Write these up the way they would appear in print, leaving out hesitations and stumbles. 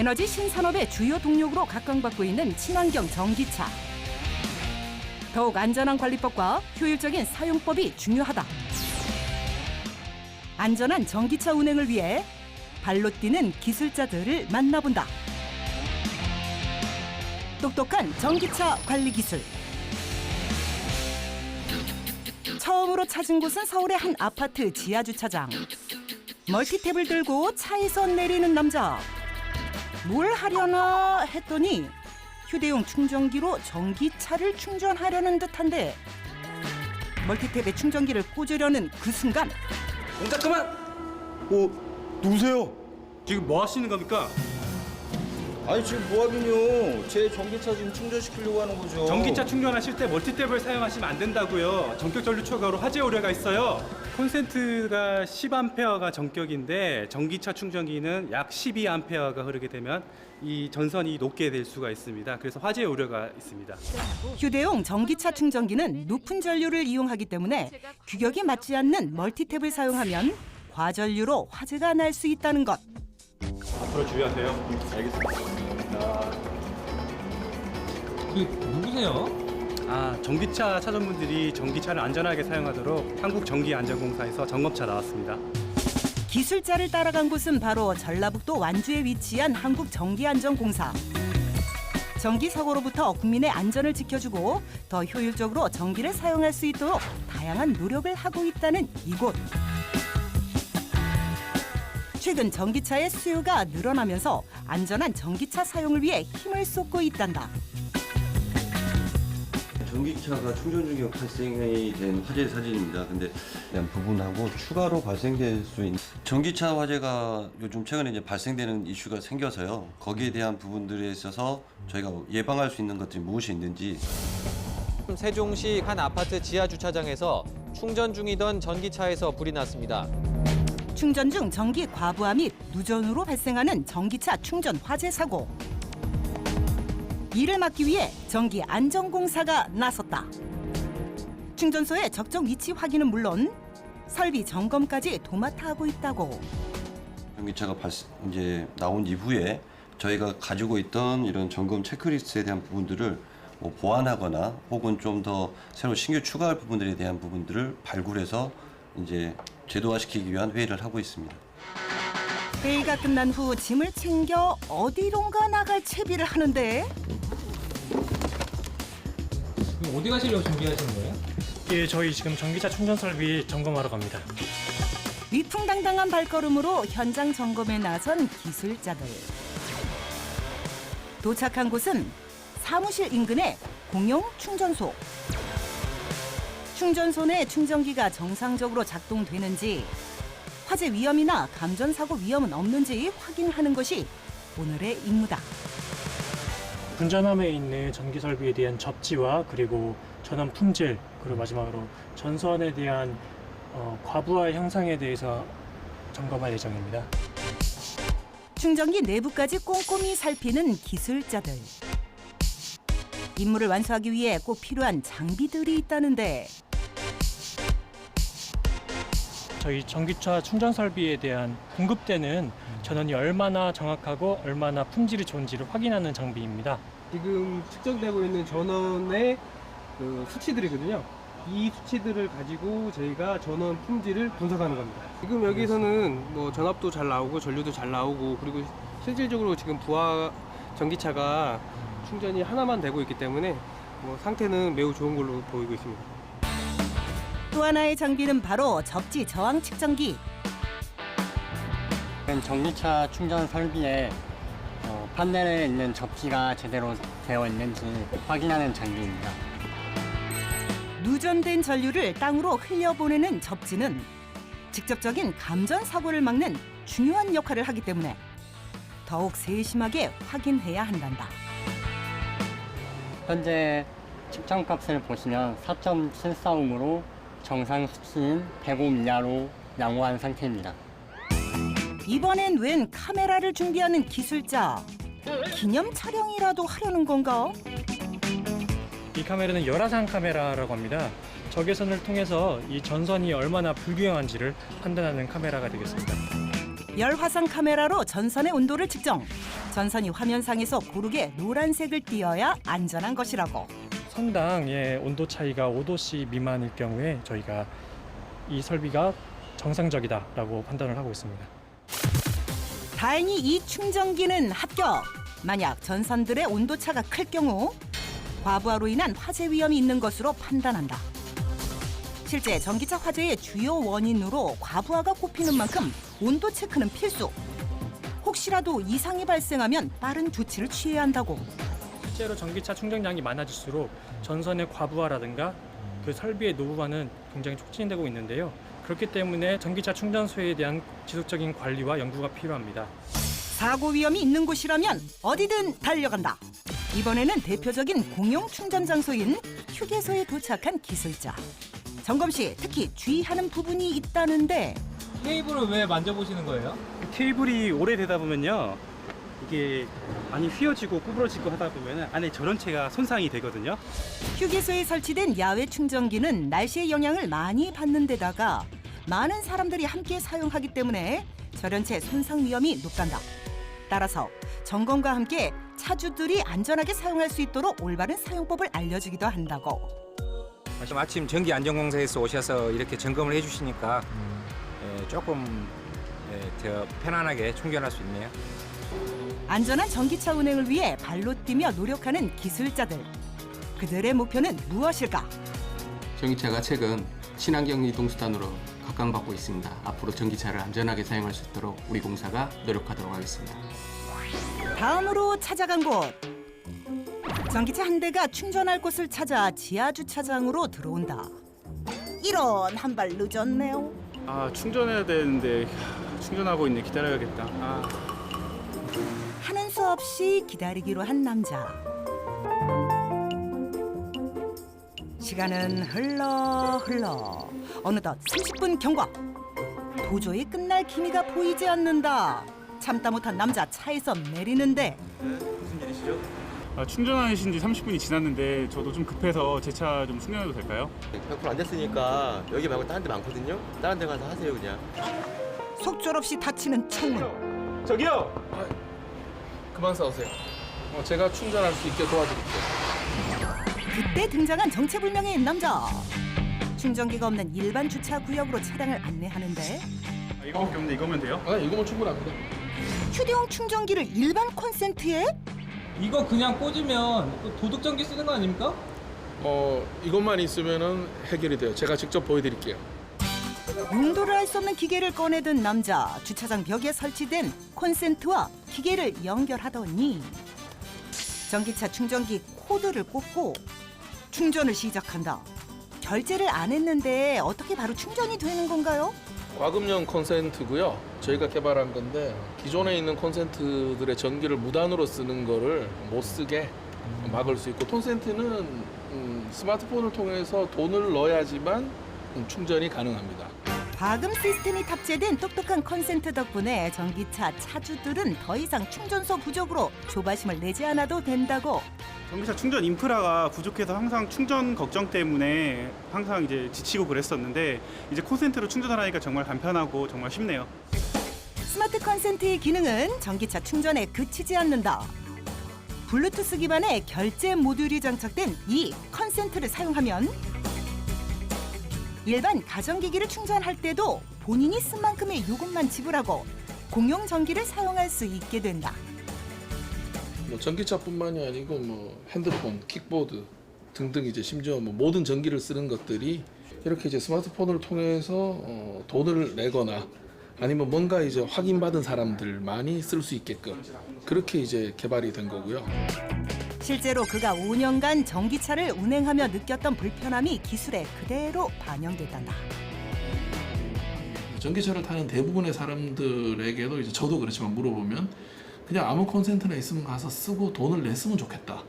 에너지 신산업의 주요 동력으로 각광받고 있는 친환경 전기차. 더욱 안전한 관리법과 효율적인 사용법이 중요하다. 안전한 전기차 운행을 위해 발로 뛰는 기술자들을 만나본다. 똑똑한 전기차 관리 기술. 처음으로 찾은 곳은 서울의 한 아파트 지하 주차장. 멀티탭을 들고 차에서 내리는 남자. 뭘 하려나 했더니 휴대용 충전기로 전기차를 충전하려는 듯한데 멀티탭에 충전기를 꽂으려는 그 순간 동작 그만! 누구세요? 지금 뭐 하시는 겁니까? 아니 지금 뭐 하긴요. 제 전기차 지금 충전시키려고 하는 거죠. 전기차 충전하실 때 멀티탭을 사용하시면 안 된다고요. 전격 전류 초과로 화재 우려가 있어요. 콘센트가 10A가 전격인데 전기차 충전기는 약 12A가 흐르게 되면 이 전선이 녹게 될 수가 있습니다. 그래서 화재 우려가 있습니다. 휴대용 전기차 충전기는 높은 전류를 이용하기 때문에 규격이 맞지 않는 멀티탭을 사용하면 과전류로 화재가 날 수 있다는 것. 앞으로 주의하세요. 알겠습니다. 누구세요? 전기차 차주분들이 전기차를 안전하게 사용하도록 한국전기안전공사에서 점검차 나왔습니다. 기술자를 따라간 곳은 바로 전라북도 완주에 위치한 한국전기안전공사. 전기 사고로부터 국민의 안전을 지켜주고 더 효율적으로 전기를 사용할 수 있도록 다양한 노력을 하고 있다는 이곳. 최근 전기차의 수요가 늘어나면서 안전한 전기차 사용을 위해 힘을 쏟고 있단다. 전기차가 충전 중에 발생이 된 화재 사진입니다. 근데 대한 부분하고 추가로 발생될 수 있는 전기차 화재가 요즘 최근에 이제 발생되는 이슈가 생겨서요. 거기에 대한 부분들에 있어서 저희가 예방할 수 있는 것들이 무엇이 있는지. 세종시 한 아파트 지하 주차장에서 충전 중이던 전기차에서 불이 났습니다. 충전 중 전기 과부하 및 누전으로 발생하는 전기차 충전 화재 사고. 이를 막기 위해 전기안전공사가 나섰다. 충전소의 적정 위치 확인은 물론 설비 점검까지 도맡아 하고 있다고. 전기차가 이제 나온 이후에 저희가 가지고 있던 이런 점검 체크리스트에 대한 부분들을 뭐 보완하거나 혹은 좀 더 새로 신규 추가할 부분들에 대한 부분들을 발굴해서 이제 제도화시키기 위한 회의를 하고 있습니다. 회의가 끝난 후 짐을 챙겨 어디론가 나갈 채비를 하는데 어디 가시려고 준비하시는 거예요? 예, 저희 지금 전기차 충전 설비 점검하러 갑니다. 위풍당당한 발걸음으로 현장 점검에 나선 기술자들. 도착한 곳은 사무실 인근의 공용 충전소. 충전소 내 충전기가 정상적으로 작동되는지, 화재 위험이나 감전사고 위험은 없는지 확인하는 것이 오늘의 임무다. 분전함에 있는 전기 설비에 대한 접지와 그리고 전원 품질, 그리고 마지막으로 전선에 대한 과부하 형상에 대해서 점검할 예정입니다. 충전기 내부까지 꼼꼼히 살피는 기술자들. 임무를 완수하기 위해 꼭 필요한 장비들이 있다는데 저희 전기차 충전 설비에 대한 공급되는 전원이 얼마나 정확하고 얼마나 품질이 좋은지를 확인하는 장비입니다. 지금 측정되고 있는 전원의 수치들이거든요. 이 수치들을 가지고 저희가 전원 품질을 분석하는 겁니다. 지금 여기서는 뭐 전압도 잘 나오고 전류도 잘 나오고, 그리고 실질적으로 지금 부하 전기차가 충전이 하나만 되고 있기 때문에 뭐 상태는 매우 좋은 걸로 보이고 있습니다. 또 하나의 장비는 바로 접지 저항 측정기. 전기차 충전 설비에 판넬에 있는 접지가 제대로 되어 있는지 확인하는 장비입니다. 누전된 전류를 땅으로 흘려보내는 접지는 직접적인 감전 사고를 막는 중요한 역할을 하기 때문에 더욱 세심하게 확인해야 한단다. 현재 측정값을 보시면 4.74ohm으로 정상 수치인 105 이하로 양호한 상태입니다. 이번엔 웬 카메라를 준비하는 기술자. 기념 촬영이라도 하려는 건가? 이 카메라는 열화상 카메라라고 합니다. 적외선을 통해서 이 전선이 얼마나 불균형한지를 판단하는 카메라가 되겠습니다. 열화상 카메라로 전선의 온도를 측정. 전선이 화면상에서 고르게 노란색을 띄어야 안전한 것이라고. 선당 온도 차이가 5도씨 미만일 경우에 저희가 이 설비가 정상적이다라고 판단을 하고 있습니다. 다행히 이 충전기는 합격. 만약 전선들의 온도차가 클 경우 과부하로 인한 화재 위험이 있는 것으로 판단한다. 실제 전기차 화재의 주요 원인으로 과부하가 꼽히는 만큼 온도 체크는 필수. 혹시라도 이상이 발생하면 빠른 조치를 취해야 한다고. 실제로 전기차 충전량이 많아질수록 전선의 과부하라든가 그 설비의 노후화는 굉장히 촉진되고 있는데요. 그렇기 때문에 전기차 충전소에 대한 지속적인 관리와 연구가 필요합니다. 사고 위험이 있는 곳이라면 어디든 달려간다. 이번에는 대표적인 공용 충전 장소인 휴게소에 도착한 기술자. 점검 시 특히 주의하는 부분이 있다는데 케이블을 왜 만져보시는 거예요? 케이블이 오래되다 보면요. 이게 많이 휘어지고 구부러지고 하다 보면 안에 전원체가 손상이 되거든요. 휴게소에 설치된 야외 충전기는 날씨의 영향을 많이 받는 데다가 많은 사람들이 함께 사용하기 때문에 전원체 손상 위험이 높단다. 따라서 점검과 함께 차주들이 안전하게 사용할 수 있도록 올바른 사용법을 알려주기도 한다고. 마침 전기안전공사에서 오셔서 이렇게 점검을 해주시니까 조금 더 편안하게 충전할 수 있네요. 안전한 전기차 운행을 위해 발로 뛰며 노력하는 기술자들. 그들의 목표는 무엇일까? 전기차가 최근 친환경 이동수단으로 각광받고 있습니다. 앞으로 전기차를 안전하게 사용할 수 있도록 우리 공사가 노력하도록 하겠습니다. 다음으로 찾아간 곳. 전기차 한 대가 충전할 곳을 찾아 지하 주차장으로 들어온다. 이런 한 발 늦었네요. 아, 충전해야 되는데 충전하고 있네. 기다려야겠다. 하는 수 없이 기다리기로 한 남자. 시간은 흘러 어느덧 30분 경과. 도저히 끝날 기미가 보이지 않는다. 참다 못한 남자 차에서 내리는데 무슨 일이시죠? 충전하신 지 30분이 지났는데 저도 좀 급해서 제 차 좀 충전해도 될까요? 100% 안 됐으니까 여기 말고 다른 데 많거든요. 다른 데 가서 하세요 그냥. 속절없이 닫히는 창문. 저기요! 그만 싸우세요. 제가 충전할 수 있게 도와드릴게요. 그때 등장한 정체불명의 남자. 충전기가 없는 일반 주차 구역으로 차량을 안내하는데 이거밖에 없는데 이거면 돼요? 이거면 충분합니다. 휴대용 충전기를 일반 콘센트에? 이거 그냥 꽂으면 도둑전기 쓰는 거 아닙니까? 이것만 있으면은 해결이 돼요. 제가 직접 보여드릴게요. 용도를 알 수 없는 기계를 꺼내든 남자. 주차장 벽에 설치된 콘센트와 기계를 연결하더니 전기차 충전기 코드를 꽂고 충전을 시작한다. 결제를 안 했는데 어떻게 바로 충전이 되는 건가요? 과금용 콘센트고요. 저희가 개발한 건데 기존에 있는 콘센트들의 전기를 무단으로 쓰는 거를 못 쓰게 막을 수 있고, 콘센트는 스마트폰을 통해서 돈을 넣어야지만 충전이 가능합니다. 과금 시스템이 탑재된 똑똑한 콘센트 덕분에 전기차 차주들은 더 이상 충전소 부족으로 조바심을 내지 않아도 된다고. 전기차 충전 인프라가 부족해서 항상 충전 걱정 때문에 항상 이제 지치고 그랬었는데 이제 콘센트로 충전하니까 정말 간편하고 정말 쉽네요. 스마트 콘센트의 기능은 전기차 충전에 그치지 않는다. 블루투스 기반의 결제 모듈이 장착된 이 콘센트를 사용하면 일반 가전기기를 충전할 때도 본인이 쓴 만큼의 요금만 지불하고 공용 전기를 사용할 수 있게 된다. 전기차뿐만이 아니고 핸드폰, 킥보드 등등 이제 심지어 모든 전기를 쓰는 것들이 이렇게 이제 스마트폰을 통해서 돈을 내거나 아니면 뭔가 이제 확인받은 사람들만이 쓸 수 있게끔 그렇게 이제 개발이 된 거고요. 실제로 그가 5년간 전기차를 운행하며 느꼈던 불편함이 기술에 그대로 반영됐단다. 전기차를 타는 대부분의 사람들에게도 이제 저도 그렇지만 물어보면 그냥 아무 콘센트나 있으면 가서 쓰고 돈을 냈으면 좋겠다.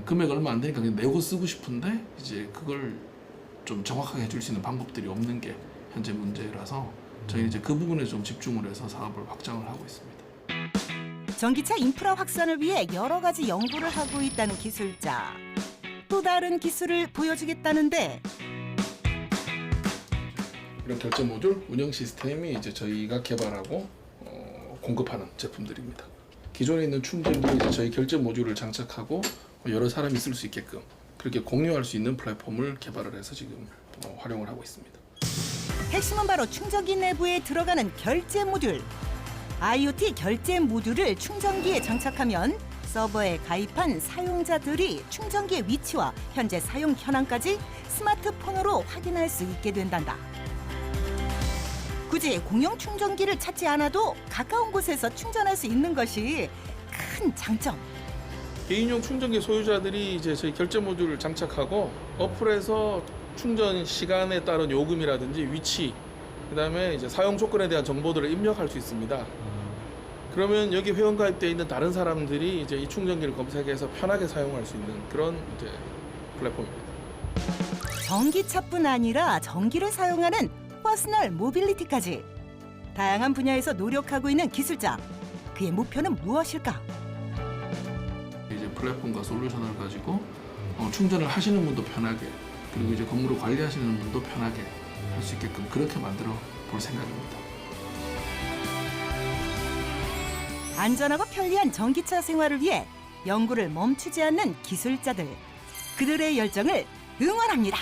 금액 얼마 안 되니까 그냥 내고 쓰고 싶은데 이제 그걸 좀 정확하게 해줄 수 있는 방법들이 없는 게 현재 문제라서 저희 이제 그 부분에 좀 집중을 해서 사업을 확장을 하고 있습니다. 전기차 인프라 확산을 위해 여러 가지 연구를 하고 있다는 기술자. 또 다른 기술을 보여주겠다는데 이런 결제 모듈 운영 시스템이 이제 저희가 개발하고 공급하는 제품들입니다. 기존에 있는 충전기에 이제 저희 결제 모듈을 장착하고 여러 사람이 쓸 수 있게끔 그렇게 공유할 수 있는 플랫폼을 개발을 해서 지금 활용을 하고 있습니다. 핵심은 바로 충전기 내부에 들어가는 결제 모듈. IoT 결제 모듈을 충전기에 장착하면 서버에 가입한 사용자들이 충전기의 위치와 현재 사용 현황까지 스마트폰으로 확인할 수 있게 된단다. 굳이 공용 충전기를 찾지 않아도 가까운 곳에서 충전할 수 있는 것이 큰 장점. 개인용 충전기 소유자들이 이제 저희 결제 모듈을 장착하고 어플에서 충전 시간에 따른 요금이라든지 위치, 그다음에 이제 사용 조건에 대한 정보들을 입력할 수 있습니다. 그러면 여기 회원 가입되어 있는 다른 사람들이 이제 이 충전기를 검색해서 편하게 사용할 수 있는 그런 이제 플랫폼입니다. 전기차뿐 아니라 전기를 사용하는 퍼스널 모빌리티까지 다양한 분야에서 노력하고 있는 기술자. 그의 목표는 무엇일까? 이제 플랫폼과 솔루션을 가지고 충전을 하시는 분도 편하게, 그리고 이제 건물을 관리하시는 분도 편하게 할 수 있게끔 그렇게 만들어 볼 생각입니다. 안전하고 편리한 전기차 생활을 위해 연구를 멈추지 않는 기술자들. 그들의 열정을 응원합니다.